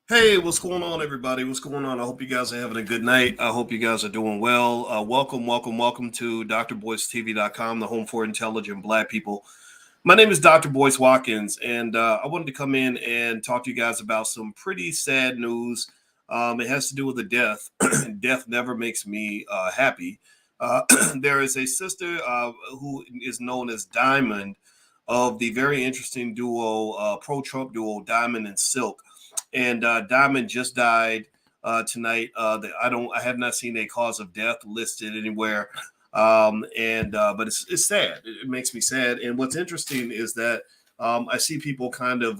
Hey, what's going on, everybody? What's going on? I hope you guys are having a good night. I hope you guys are doing well. Welcome to drboycetv.com, the home for intelligent Black people. My name is Dr. Boyce Watkins, and I wanted to come in and talk to you guys about some pretty sad news. It has to do with a death. Death never makes me happy. Uh, there is a sister who is known as Diamond of the very interesting duo, pro-Trump duo, Diamond and Silk. And Diamond just died tonight. I have not seen a cause of death listed anywhere. But it's sad. It makes me sad. And what's interesting is that I see people kind of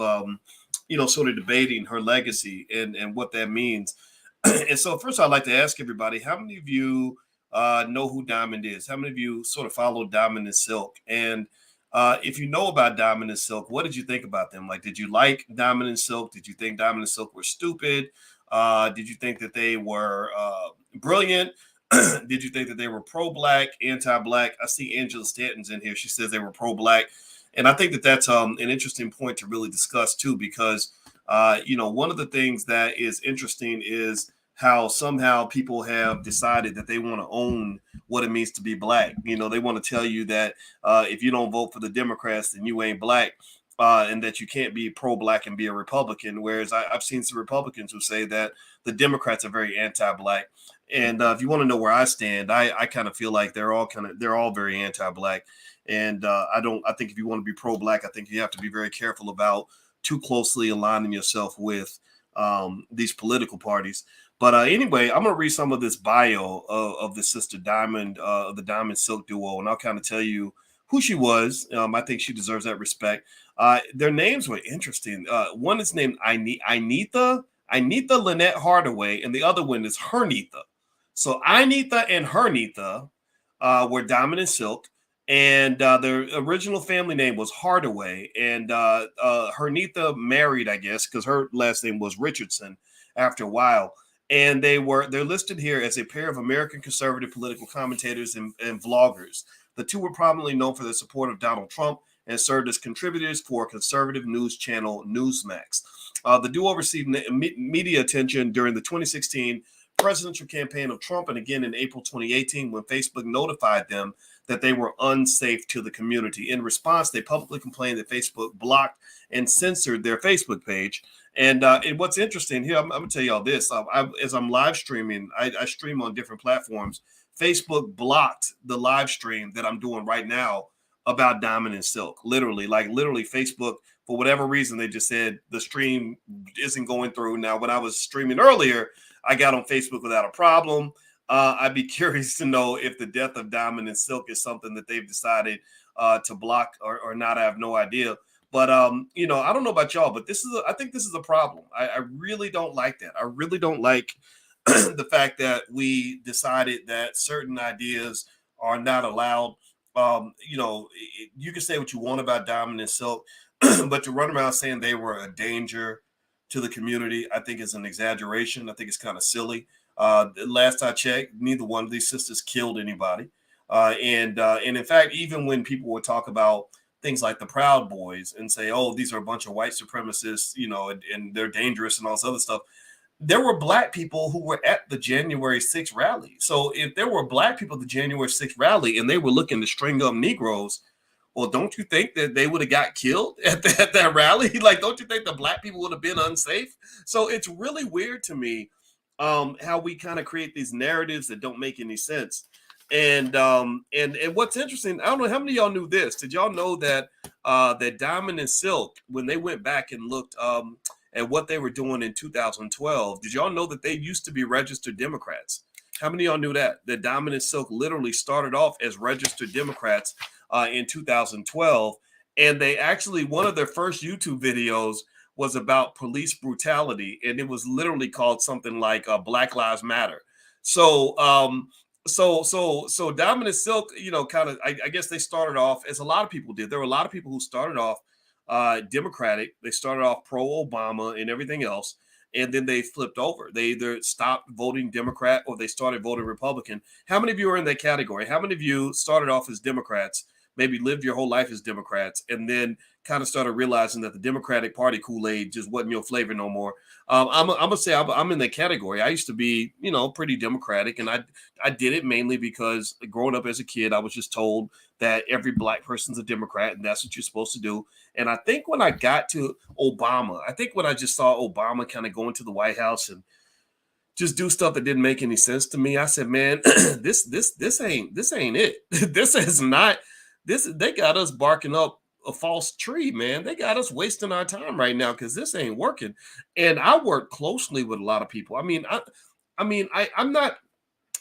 sort of debating her legacy and what that means. And so first, I'd like to ask everybody, how many of you know who Diamond is? How many of you sort of follow Diamond and Silk? And if you know about Diamond and Silk, what did you think about them? Like, did you like Diamond and Silk? Did you think Diamond and Silk were stupid? Did you think that they were brilliant? Did you think that they were pro-black, anti-black? I see Angela Stanton's in here. She says they were pro-black, and I think that that's an interesting point to really discuss too, because one of the things that is interesting is how somehow people have decided that they want to own what it means to be black. They want to tell you that if you don't vote for the Democrats, then you ain't black. And that you can't be pro-black and be a Republican. Whereas I've seen some Republicans who say that the Democrats are very anti-black. And if you want to know where I stand, I kind of feel like they're all very anti-black. And I think if you want to be pro-black, I think you have to be very careful about too closely aligning yourself with these political parties. But anyway, I'm going to read some of this bio of the sister Diamond, of the Diamond Silk duo, and I'll kind of tell you who she was. I think she deserves that respect. Their names were interesting. One is named Initha Lynette Hardaway, and the other one is Hernitha. So Initha and Hernitha were Diamond and Silk, and their original family name was Hardaway, and Hernitha married, I guess, because her last name was Richardson after a while. And they're listed here as a pair of American conservative political commentators and vloggers. The two were prominently known for their support of Donald Trump and served as contributors for conservative news channel Newsmax. The duo received media attention during the 2016 presidential campaign of Trump and again in April 2018 when Facebook notified them that they were unsafe to the community. In response, they publicly complained that Facebook blocked and censored their Facebook page. And what's interesting here, I'm going to tell you all this. As I'm live streaming, I stream on different platforms. Facebook blocked the live stream that I'm doing right now about Diamond and Silk. Literally, Facebook, for whatever reason, they just said the stream isn't going through. Now, when I was streaming earlier, I got on Facebook without a problem. I'd be curious to know if the death of Diamond and Silk is something that they've decided to block or not. I have no idea. But I don't know about y'all, but I think this is a problem. I really don't like that. I really don't like the fact that we decided that certain ideas are not allowed. You can say what you want about Diamond and Silk, but to run around saying they were a danger to the community, I think is an exaggeration. I think it's kind of silly. Last I checked, neither one of these sisters killed anybody. And in fact, even when people would talk about things like the Proud Boys and say, "Oh, these are a bunch of white supremacists," and they're dangerous and all this other stuff, there were black people who were at the January 6th rally. So if there were black people at the January 6th rally and they were looking to string up Negroes, well, don't you think that they would have got killed at that rally? Like, don't you think the black people would have been unsafe? So it's really weird to me how we kind of create these narratives that don't make any sense. And what's interesting, I don't know how many of y'all knew this. Did y'all know that that Diamond and Silk, when they went back and looked at what they were doing in 2012, did y'all know that they used to be registered Democrats? How many of y'all knew that? That Diamond and Silk literally started off as registered Democrats in 2012. And they actually, one of their first YouTube videos was about police brutality. And it was literally called something like Black Lives Matter. So, so Diamond and Silk, kind of, I guess they started off, as a lot of people did. There were a lot of people who started off Democratic. They started off pro-Obama and everything else, and then they flipped over. They either stopped voting Democrat or they started voting Republican. How many of you are in that category? How many of you started off as Democrats, maybe lived your whole life as Democrats, and then kind of started realizing that the Democratic Party Kool-Aid just wasn't your flavor no more. I'm gonna say I'm in that category. I used to be, pretty Democratic, and I did it mainly because growing up as a kid, I was just told that every black person's a Democrat, and that's what you're supposed to do. And I think when I got to Obama, I think when I just saw Obama kind of go into the White House and just do stuff that didn't make any sense to me, I said, man, this ain't it. This is not this. They got us barking up a false tree, man. They got us wasting our time right now because this ain't working. And I work closely with a lot of people. I'm not.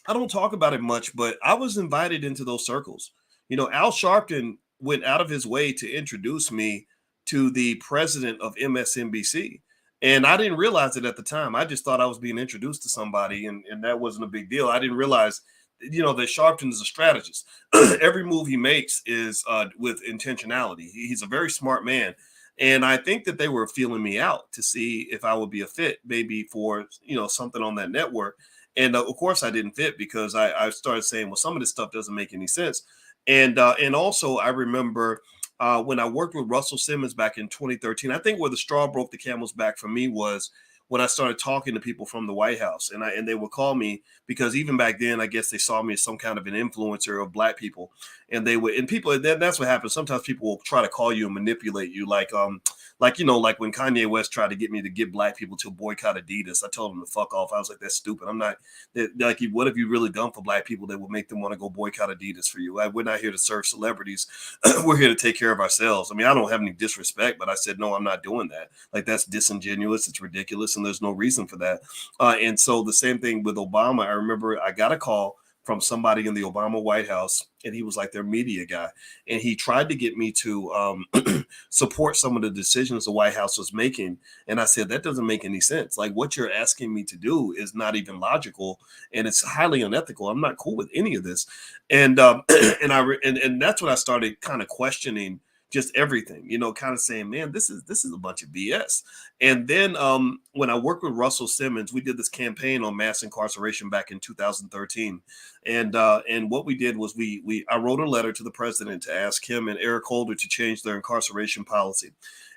I don't talk about it much, but I was invited into those circles. Al Sharpton went out of his way to introduce me to the president of MSNBC. And I didn't realize it at the time. I just thought I was being introduced to somebody, and that wasn't a big deal. I didn't realize, that Sharpton is a strategist. Every move he makes is with intentionality. He's a very smart man. And I think that they were feeling me out to see if I would be a fit, maybe for, something on that network. And of course, I didn't fit because I started saying, well, some of this stuff doesn't make any sense. And also, I remember when I worked with Russell Simmons back in 2013, I think where the straw broke the camel's back for me was when I started talking to people from the White House, and they would call me because even back then, I guess they saw me as some kind of an influencer of black people, and that's what happens. Sometimes people will try to call you and manipulate you, like when Kanye West tried to get me to get black people to boycott Adidas. I told him to fuck off. I was like, that's stupid. I'm not like, what have you really done for black people that would make them want to go boycott Adidas for you? We're not here to serve celebrities. We're here to take care of ourselves. I mean, I don't have any disrespect, but I said, no, I'm not doing that. Like, that's disingenuous. It's ridiculous. And there's no reason for that. And so the same thing with Obama. I remember I got a call from somebody in the Obama White House, and he was like their media guy. And he tried to get me to support some of the decisions the White House was making. And I said, that doesn't make any sense. Like, what you're asking me to do is not even logical, and it's highly unethical. I'm not cool with any of this. And and that's when I started kind of questioning just everything, kind of saying, man, this is a bunch of BS. And then when I worked with Russell Simmons, we did this campaign on mass incarceration back in 2013. And what we did was I wrote a letter to the president to ask him and Eric Holder to change their incarceration policy.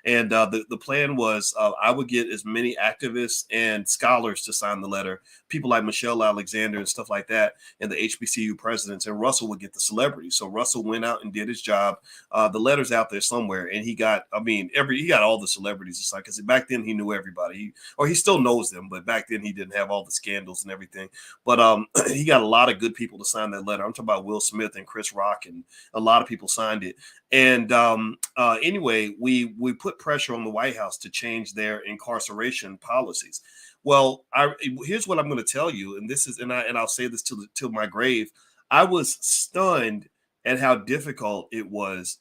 And the plan was I would get as many activists and scholars to sign the letter, people like Michelle Alexander and stuff like that, and the HBCU presidents, and Russell would get the celebrities. So Russell went out and did his job. The letter's out there somewhere, and he got all the celebrities to sign, because back then he knew everybody, he still knows them, but back then he didn't have all the scandals and everything. But he got a lot of good people to sign that letter. I'm talking about Will Smith and Chris Rock, and a lot of people signed it. And anyway, we put pressure on the White House to change their incarceration policies. Well, here's what I'm going to tell you, and I'll say this till my grave. I was stunned at how difficult it was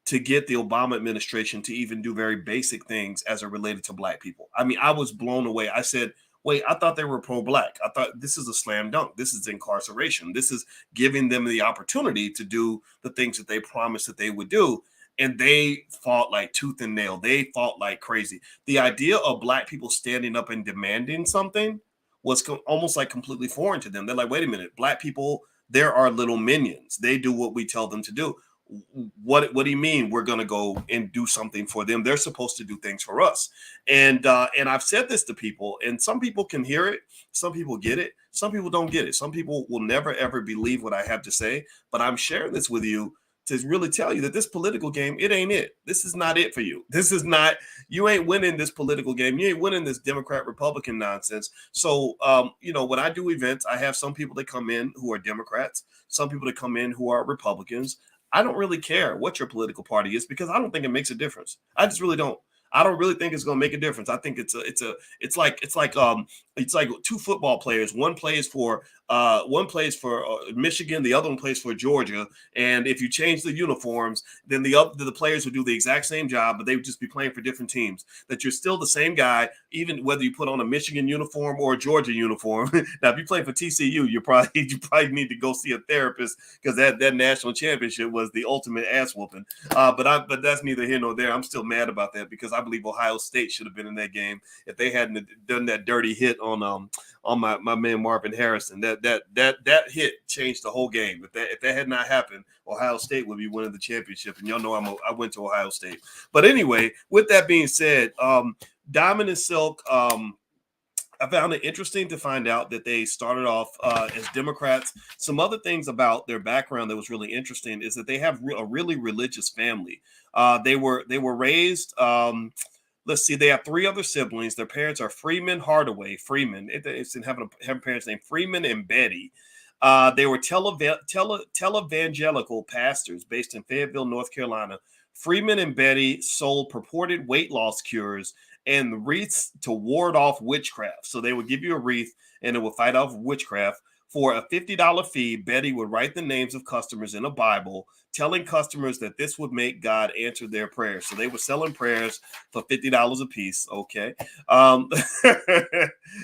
to get the Obama administration to even do very basic things as it related to black people. I mean, I was blown away. I said, wait, I thought they were pro-black. I thought this is a slam dunk. This is incarceration. This is giving them the opportunity to do the things that they promised that they would do. And they fought like tooth and nail. They fought like crazy. The idea of black people standing up and demanding something was almost like completely foreign to them. They're like, wait a minute, black people, they're our little minions. They do what we tell them to do. What do you mean we're going to go and do something for them? They're supposed to do things for us. And I've said this to people, and some people can hear it. Some people get it. Some people don't get it. Some people will never, ever believe what I have to say. But I'm sharing this with you to really tell you that this political game, it ain't it. This is not it for you. This is not, you ain't winning this political game. You ain't winning this Democrat Republican nonsense. So, when I do events, I have some people that come in who are Democrats, some people that come in who are Republicans. I don't really care what your political party is, because I don't think it makes a difference. I just really don't. I don't really think it's going to make a difference. I think it's like two football players. One plays for Michigan, the other one plays for Georgia. And if you change the uniforms, then the players would do the exact same job, but they would just be playing for different teams. That you're still the same guy, even whether you put on a Michigan uniform or a Georgia uniform. Now, if you play for TCU, you probably need to go see a therapist, because that national championship was the ultimate ass whooping. But that's neither here nor there. I'm still mad about that, because I believe Ohio State should have been in that game if they hadn't done that dirty hit on on my man Marvin Harrison. That hit changed the whole game. If that had not happened, Ohio State would be winning the championship. And y'all know I went to Ohio State. But anyway, with that being said, Diamond and Silk. I found it interesting to find out that they started off as Democrats. Some other things about their background that was really interesting is that they have a really religious family. They were raised. Let's see. They have 3 other siblings. Their parents are Freeman Hardaway. Freeman. It's in having parents named Freeman and Betty. They were televangelical pastors based in Fayetteville, North Carolina. Freeman and Betty sold purported weight loss cures and wreaths to ward off witchcraft. So they would give you a wreath and it would fight off witchcraft. For a $50 fee, Betty would write the names of customers in a Bible, telling customers that this would make God answer their prayers. So they were selling prayers for $50 a piece. Okay.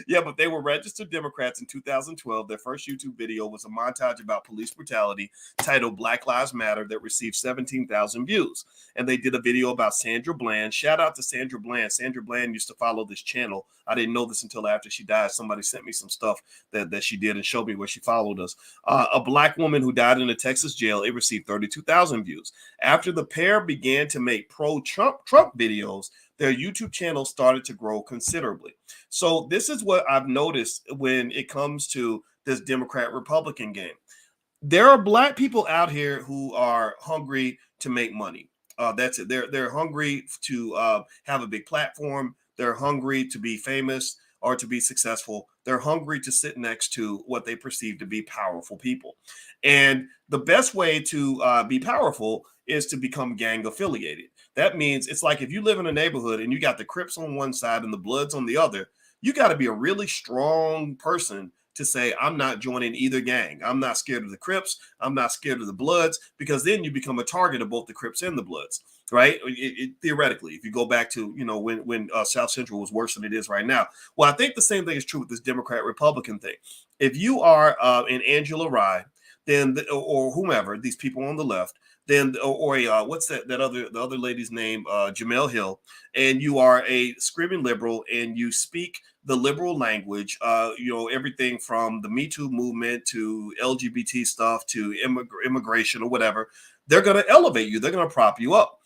Yeah, but they were registered Democrats in 2012. Their first YouTube video was a montage about police brutality titled Black Lives Matter that received 17,000 views. And they did a video about Sandra Bland. Shout out to Sandra Bland. Sandra Bland used to follow this channel. I didn't know this until after she died. Somebody sent me some stuff that she did and showed me where she followed us. A Black woman who died in a Texas jail. It received 32,000 views. After the pair began to make pro-Trump videos, their YouTube channel started to grow considerably. So this is what I've noticed when it comes to this Democrat-Republican game. There are Black people out here who are hungry to make money. That's it. They're hungry to have a big platform. They're hungry to be famous or to be successful. They're hungry to sit next to what they perceive to be powerful people. And the best way to be powerful is to become gang affiliated. That means it's like if you live in a neighborhood and you got the Crips on one side and the Bloods on the other, you got to be a really strong person to say, I'm not joining either gang. I'm not scared of the Crips. I'm not scared of the Bloods, because then you become a target of both the Crips and the Bloods, right? Theoretically, if you go back to, when South Central was worse than it is right now. Well, I think the same thing is true with this Democrat-Republican thing. If you are an Angela Rye, then or whomever, these people on the left, then what's the other lady's name, Jamel Hill, and you are a screaming liberal and you speak the liberal language, everything from the Me Too movement to LGBT stuff to immigration or whatever, they're going to elevate you. They're going to prop you up.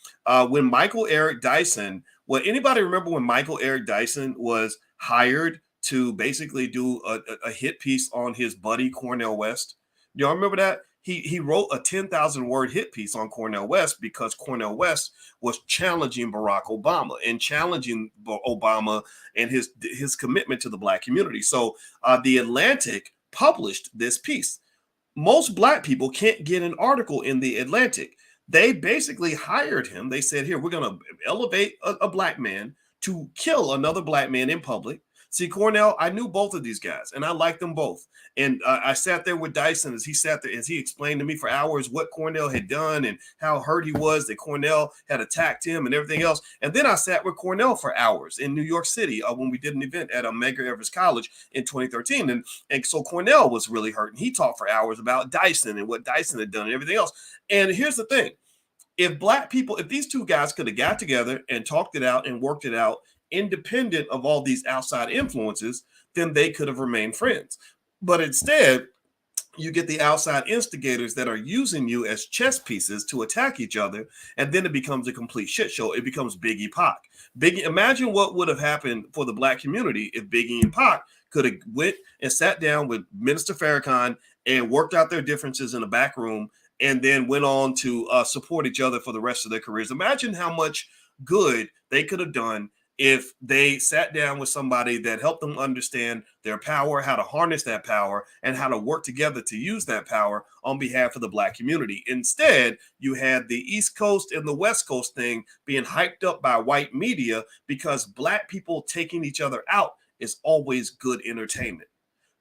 When Michael Eric Dyson, anybody remember when Michael Eric Dyson was hired to basically do a hit piece on his buddy Cornel West? Do y'all remember that? He wrote a 10,000 word hit piece on Cornel West because Cornel West was challenging Barack Obama and challenging Obama and his commitment to the Black community. So the Atlantic published this piece. Most Black people can't get an article in the Atlantic. They basically hired him. They said, here, we're going to elevate a Black man to kill another Black man in public. See, Cornel, I knew both of these guys, and I liked them both. And I sat there with Dyson as he explained to me for hours what Cornel had done and how hurt he was that Cornel had attacked him and everything else. And then I sat with Cornel for hours in New York City when we did an event at Medgar Evers College in 2013. And so Cornel was really hurt. And he talked for hours about Dyson and what Dyson had done and everything else. And here's the thing. If these two guys could have got together and talked it out and worked it out, independent of all these outside influences, then they could have remained friends. But instead, you get the outside instigators that are using you as chess pieces to attack each other, and then it becomes a complete shit show. It becomes Biggie Pac. Imagine what would have happened for the Black community if Biggie and Pac could have went and sat down with Minister Farrakhan and worked out their differences in a back room, and then went on to support each other for the rest of their careers. Imagine how much good they could have done if they sat down with somebody that helped them understand their power, how to harness that power, and how to work together to use that power on behalf of the Black community. Instead, you had the East Coast and the West Coast thing being hyped up by white media because Black people taking each other out is always good entertainment.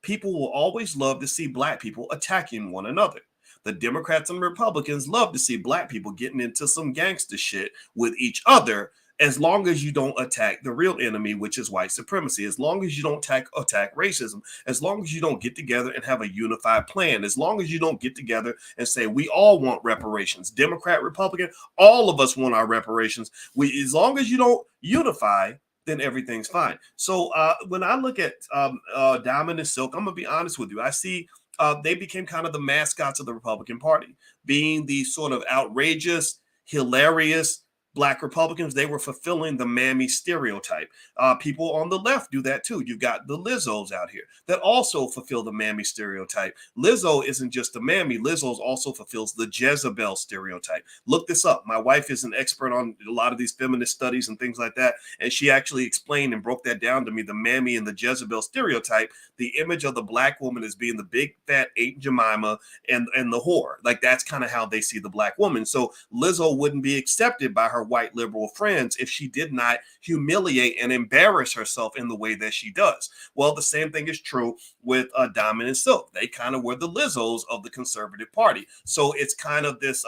People will always love to see Black people attacking one another. The Democrats and Republicans love to see Black people getting into some gangster shit with each other, as long as you don't attack the real enemy, which is white supremacy, as long as you don't attack racism, as long as you don't get together and have a unified plan, as long as you don't get together and say, we all want reparations, Democrat, Republican, all of us want our reparations. As long as you don't unify, then everything's fine. So when I look at Diamond and Silk, I'm gonna be honest with you. I see they became kind of the mascots of the Republican Party, being the sort of outrageous, hilarious Black Republicans. They were fulfilling the mammy stereotype. People on the left do that too. You've got the Lizzos out here that also fulfill the mammy stereotype. Lizzo isn't just a mammy. Lizzo also fulfills the Jezebel stereotype. Look this up. My wife is an expert on a lot of these feminist studies and things like that, and she actually explained and broke that down to me. The mammy and the Jezebel stereotype, the image of the Black woman as being the big fat Aunt Jemima and the whore. Like that's kind of how they see the Black woman. So Lizzo wouldn't be accepted by her white liberal friends if she did not humiliate and embarrass herself in the way that she does. Well, the same thing is true with Diamond and Silk. They kind of were the Lizzos of the conservative party. So it's kind of this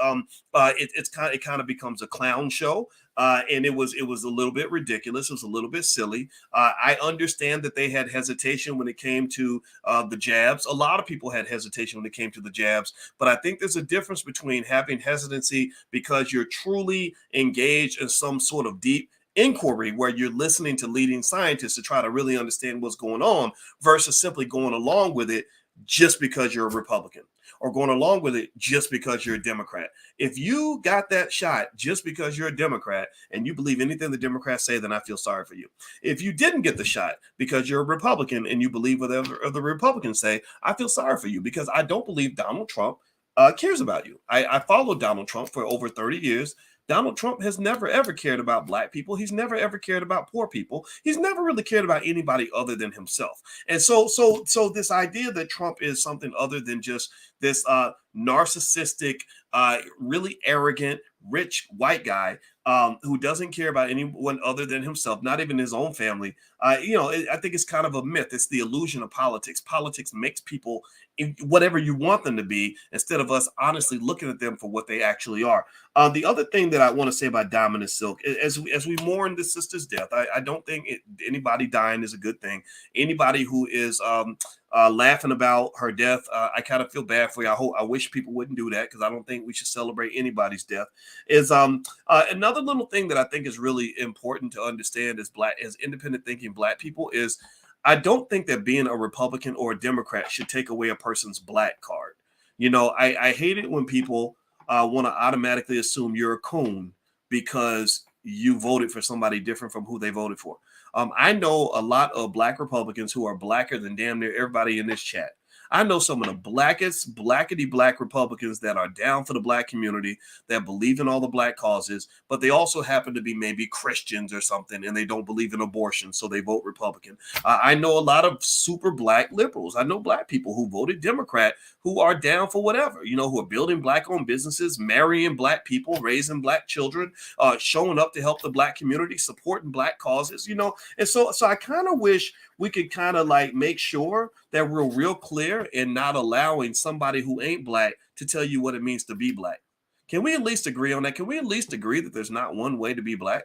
it kind of becomes a clown show. And it was a little bit ridiculous. It was a little bit silly. I understand that they had hesitation when it came to the jabs. A lot of people had hesitation when it came to the jabs, but I think there's a difference between having hesitancy because you're truly engaged in some sort of deep inquiry where you're listening to leading scientists to try to really understand what's going on versus simply going along with it just because you're a Republican or going along with it just because you're a Democrat. If you got that shot just because you're a Democrat and you believe anything the Democrats say, then I feel sorry for you. If you didn't get the shot because you're a Republican and you believe whatever the Republicans say, I feel sorry for you because I don't believe Donald Trump cares about you. I followed Donald Trump for over 30 years. Donald Trump has never ever cared about Black people. He's never ever cared about poor people. He's never really cared about anybody other than himself. And so this idea that Trump is something other than just this narcissistic, really arrogant, rich white guy who doesn't care about anyone other than himself, not even his own family. I think it's kind of a myth. It's the illusion of politics. Politics makes people whatever you want them to be instead of us honestly looking at them for what they actually are. The other thing that I want to say about Diamond and Silk, as we mourn the sister's death, I don't think anybody dying is a good thing. Anybody who is laughing about her death, I kind of feel bad for you. I wish people wouldn't do that because I don't think we should celebrate anybody's death. Is another little thing that I think is really important to understand as independent thinking Black people is I don't think that being a Republican or a Democrat should take away a person's Black card. I hate it when people want to automatically assume you're a coon because you voted for somebody different from who they voted for. I know a lot of Black Republicans who are blacker than damn near everybody in this chat. I know some of the blackest, blackety Black Republicans that are down for the Black community, that believe in all the Black causes, but they also happen to be maybe Christians or something, and they don't believe in abortion, so they vote Republican. I know a lot of super Black liberals. I know Black people who voted Democrat who are down for whatever, who are building Black-owned businesses, marrying Black people, raising Black children, showing up to help the Black community, supporting Black causes, And so I kind of wish we could kind of like make sure that we're real clear and not allowing somebody who ain't Black to tell you what it means to be Black. Can we at least agree on that? Can we at least agree that there's not one way to be Black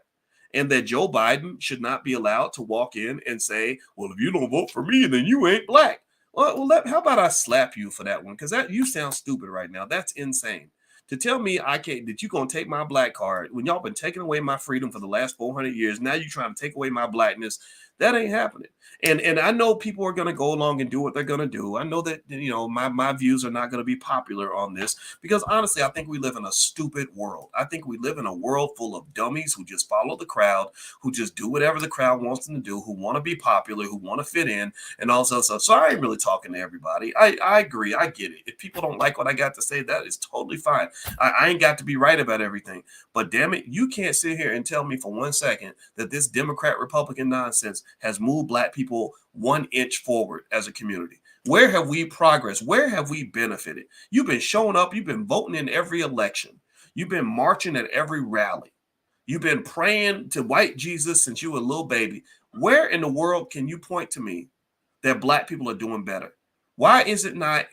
and that Joe Biden should not be allowed to walk in and say, well, if you don't vote for me, then you ain't Black. Well, how about I slap you for that one? Because you sound stupid right now. That's insane. To tell me that you're going to take my Black card when y'all been taking away my freedom for the last 400 years. Now you're trying to take away my Blackness. That ain't happening. And I know people are going to go along and do what they're going to do. I know that, my views are not going to be popular on this because honestly, I think we live in a stupid world. I think we live in a world full of dummies who just follow the crowd, who just do whatever the crowd wants them to do, who want to be popular, who want to fit in and all this other stuff. So I ain't really talking to everybody. I agree. I get it. If people don't like what I got to say, that is totally fine. I ain't got to be right about everything. But damn it, you can't sit here and tell me for 1 second that this Democrat Republican nonsense has moved Black people 1 inch forward as a community. Where have we progressed? Where have we benefited? You've been showing up. You've been voting in every election. You've been marching at every rally. You've been praying to white Jesus since you were a little baby. Where in the world can you point to me that Black people are doing better? Why is it not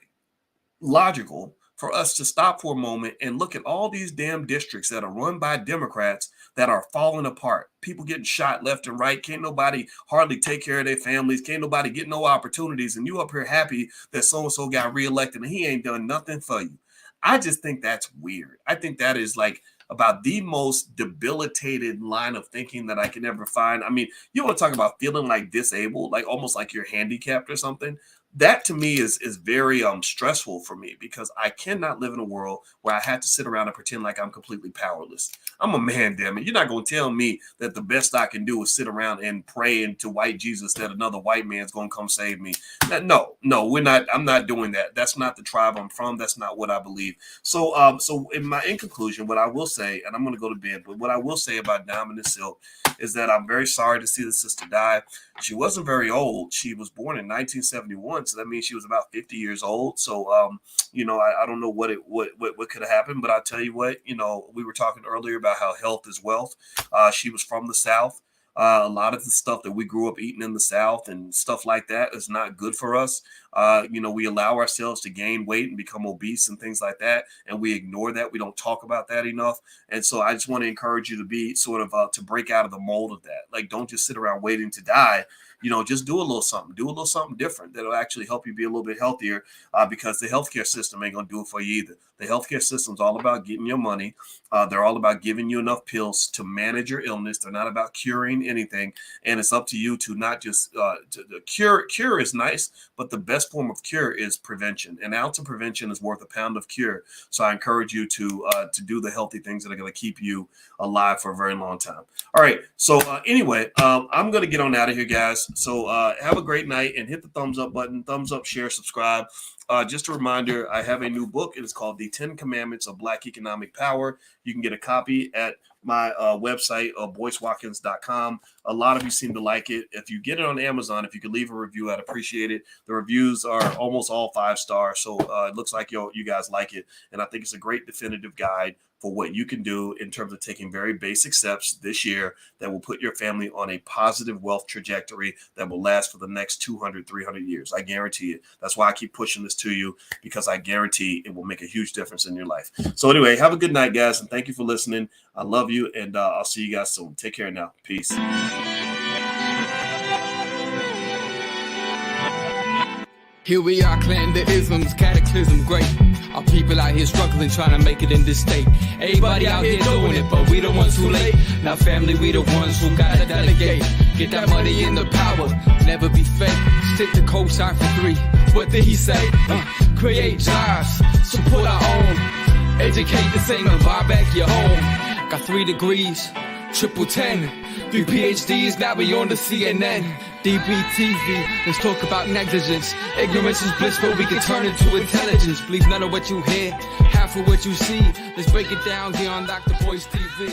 logical for us to stop for a moment and look at all these damn districts that are run by Democrats that are falling apart? People getting shot left and right. Can't nobody hardly take care of their families. Can't nobody get no opportunities. And you up here happy that so-and-so got reelected and he ain't done nothing for you. I just think that's weird. I think that is like about the most debilitated line of thinking that I can ever find. I mean, you want to talk about feeling like disabled, like almost like you're handicapped or something. That to me is very stressful for me, because I cannot live in a world where I have to sit around and pretend like I'm completely powerless. I'm a man, damn it. You're not going to tell me that the best I can do is sit around and pray into white Jesus that another white man's going to come save me. No, we're not. I'm not doing that. That's not the tribe I'm from. That's not what I believe. So in conclusion, what I will say, and I'm going to go to bed, but what I will say about Diamond and Silk is that I'm very sorry to see the sister die. She wasn't very old. She was born in 1971, so that means she was about 50 years old. So, I don't know what could have happened, but I'll tell you what, we were talking earlier about how health is wealth. She was from the South. A lot of the stuff that we grew up eating in the South and stuff like that is not good for us. We allow ourselves to gain weight and become obese and things like that, and we ignore that. We don't talk about that enough. And so I just want to encourage you to be sort of to break out of the mold of that. Like, don't just sit around waiting to die. Just do a little something different that'll actually help you be a little bit healthier, because the healthcare system ain't going to do it for you either. The healthcare system's all about getting your money. They're all about giving you enough pills to manage your illness. They're not about curing anything. And it's up to you to not just cure is nice, but the best form of cure is prevention. An ounce of prevention is worth a pound of cure. So I encourage you to do the healthy things that are going to keep you alive for a very long time. All right. So anyway, I'm going to get on out of here, guys. So have a great night and hit the thumbs up button, thumbs up, share, subscribe. Just a reminder, I have a new book. It is called The 10 Commandments of Black Economic Power. You can get a copy at my website, boycewatkins.com. A lot of you seem to like it. If you get it on Amazon, if you could leave a review, I'd appreciate it. The reviews are almost all 5 stars, so it looks like you guys like it. And I think it's a great definitive guide for what you can do in terms of taking very basic steps this year that will put your family on a positive wealth trajectory that will last for the next 200, 300 years. I guarantee it. That's why I keep pushing this to you, because I guarantee it will make a huge difference in your life. So anyway, have a good night, guys, and thank you for listening. I love you, and I'll see you guys soon. Take care now. Peace. Here we are, clan the isms, cataclysm great. Our people out here struggling, trying to make it in this state. Everybody out here doing it, but we the ones who late. Now family, we the ones who gotta delegate. Get that money in the power, never be fake. Stick to cosign for 3. What did he say? Create jobs, support our own. Educate the same and buy back your home. Got 3 degrees, triple 10. 3 PhDs, now we on the CNN. DBTV, let's talk about negligence. Ignorance is bliss, but we can turn it to intelligence. Believe none of what you hear, half of what you see. Let's break it down here on Dr. Boyce TV.